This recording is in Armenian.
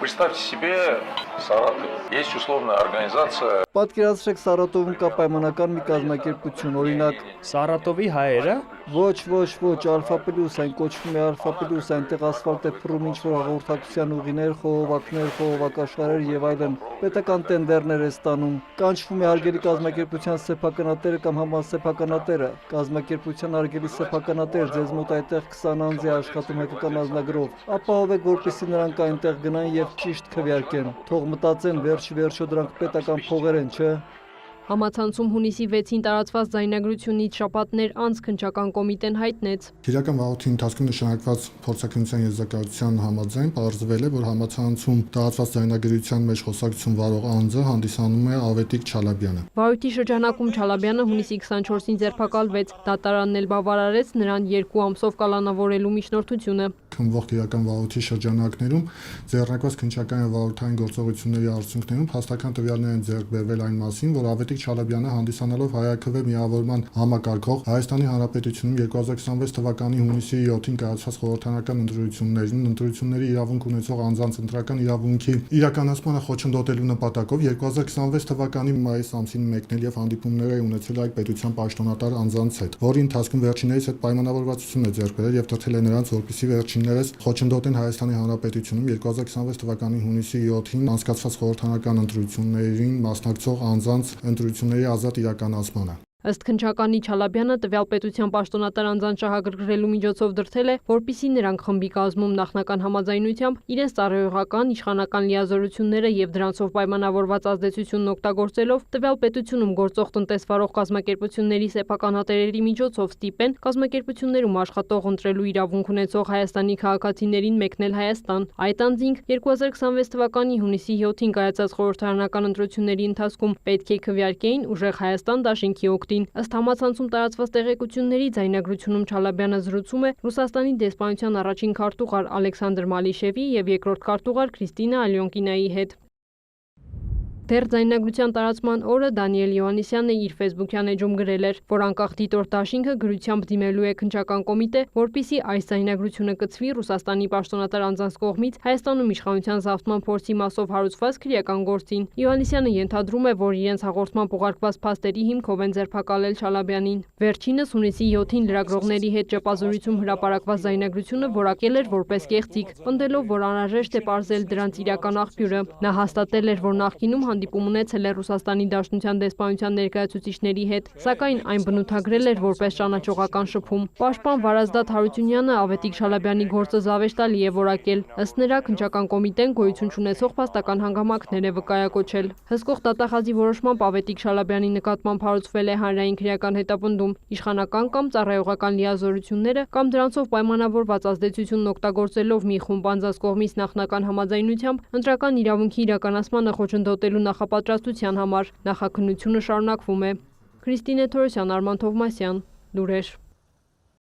Представьте себе Саратов. Есть условная организация. Պատկերացրեք Սարատովում կա պայմանական մի կազմակերպություն, օրինակ Սարատովի հայերը ոչ, Ալֆա Պլյուս, այն կոչվում է Ալֆա Պլյուս, այնտեղ ասֆալտ է փռում ինչ-որ հաղորդակցության ուղիներ, խողովակներ, խողովակաշխարհեր եւ այլն։ Պետական տենդերներ է ստանում։ Կանչվում է արգելի կազմակերպության սեփականատերը կամ համասեփականատերը։ Կազմակերպության արգելի սեփականատեր ձեզ մոտ այդտեղ 20 անձ է աշխատում հայկական ազնագրով։ Ապահովեք, որպեսզի նրանք այնտեղ գնան եւ ճիշտ քվեարկեն։ Թող մտածեն, վերջի դրանք պետական փողեր են, չէ՞։ Համացանցում հունիսի 6-ին տարածված ձայնագրությունից շաբաթներ անց քննչական կոմիտեն հայտնեց. Քրեական վաղորդի ընթացքում նշանակված փորձաքննության եզրակացության համաձայն պարզվել է, որ համացանցում տարածված ձայնագրության մեջ խոսակցություն վարող անձը հանդիսանում է Ավետիք Չալաբյանը։ Վարույթի շրջանակում Չալաբյանը հունիսի 24-ին ձերբակալվեց, դատարանն էլ բավարարեց նրան 2 ամսով կալանավորելու միջնորդությունը։ Քննվող քրեական վաղորդի շրջանակներում ձեռնարկված քննչական եւ վարորդային գործողությունների արդյունքներում փաստական տվյալներ են ձեռք բերվել այն մասին, որ Ավետիք Չալաբյանը հանդիսանալով հայաքվե միավորման համակարգող Հայաստանի Հանրապետությունում 2026 թվականի հունիսի 7-ին կայացված խորհրդարանական ընտրությունների իրավունք ունեցող անձանց ընտրական իրավունքի իրականացմանը խոչընդոտելու նպատակով 2026 թվականի մայիս ամսին մեկնել եւ հանդիպումներ է ունեցել այդ պետության պաշտոնատար անձանց հետ, որի ընթացքում վերջիններից հետ պայմանավորվածություն է ձեռք բերել եւ տրթել է նրանց, որպեսզի վերջիններս խոչընդոտեն Հայաստանի Հանրապետությունում 2026 թվականի հունիսի 7-ին անցկացված խորհրդարանական ընտրություններին մասնակցող անձանց ընտրությունների ազատ իրականացմանը։ Ըստ քննչականի Չալաբյանը տվյալ պետության պաշտոնատար անձանց շահագրգռելու միջոցով դրդել է, որպեսզի նրանք խմբի կազմում նախնական համաձայնությամբ իրենց ծառայողական, իշխանական լիազորությունները եւ դրանցով պայմանավորված ազդեցությունն օգտագործելով տվյալ պետությունում գործող տնտեսվարող կազմակերպությունների սեփականատերերի միջոցով ստիպեն կազմակերպություններում աշխատող ընտրելու իրավունք ունեցող Հայաստանի քաղաքացիներին մեկնել Հայաստան։ Այդ անձինք 2026 թվականի հունիսի 7-ին կայացած խորհրդարանական ընտրությունների ընթացքում պետք է քվեարկեին ուժեղ Հայաստան դաշինքի օգտին։ Ըստ համացանցում տարածված տեղեկությունների ձայնագրությունում Չալաբյանը զրուցում է Ռուսաստանի դեսպանության առաջին քարտուղար Ալեքսանդր Մալիշևի եւ երկրորդ քարտուղար Քրիստինա Ալյոնկինայի հետ։ Դեռ ձայնագրության տարածման օրը Դանիել Յոհաննիսյանը իր ֆեյսբուքյան էջում գրել էր, որ անկախ դիտորդ դաշինքը գրությամբ դիմելու է քննչական կոմիտե, որպեսզի այս ձայնագրությունը կցվի Ռուսաստանի պաշտոնատար անձանց կողմից Հայաստանում իշխանության զավթման փորձի մասով հարուցված քրեական գործին։ Յոհաննիսյանը ենթադրում է, որ իրենց հաղորդման ուղարկված փաստերի հիմքով են ձերբակալել Չալաբյանին։ Վերջինս հունիսի 7-ին լրագրողների հետ ճեպազորույցում հրապարակված ձայնագրությունը որակել էր որպես կեղծիք, պնդելով, որ անհրաժեշտ է պարզել դրանց իրական աղբյուրը։ Նա հաստատել էր, որ նախկինում հանդիպում ունեցել է Ռուսաստանի Դաշնության դեսպանության ներկայացուցիչների հետ, սակայն այն բնութագրել էր որպես ճանաչողական շփում։ Պաշտպան Վարազդատ Հարությունյանը Ավետիք Չալաբյանի գործը զավեշտալի է որակել։ Ըստ նրա քննչական կոմիտեն գոյություն չունեցող փաստական հանգամանքներ է վկայակոչել։ Հսկող դատախազի որոշմամբ Ավետիք Չալաբյանի նկատմամբ հարուցվել է հանրային քրեական հետապնդում, իշխանական կամ ծառայողական լիազորությունները կամ դրանցով պայմանավորված ազդեցությունն օգտագործելով մի խումբ անձանց կողմից նախնական համաձայնությամբ ընտրական իրավունքի իրականացմանը խոչընդոտելու նախապատրաստության համար։ Նախաքննությունը շարունակվում է։ Քրիստինե Թորոսյան, Արման Թովմասյան, լուրեր։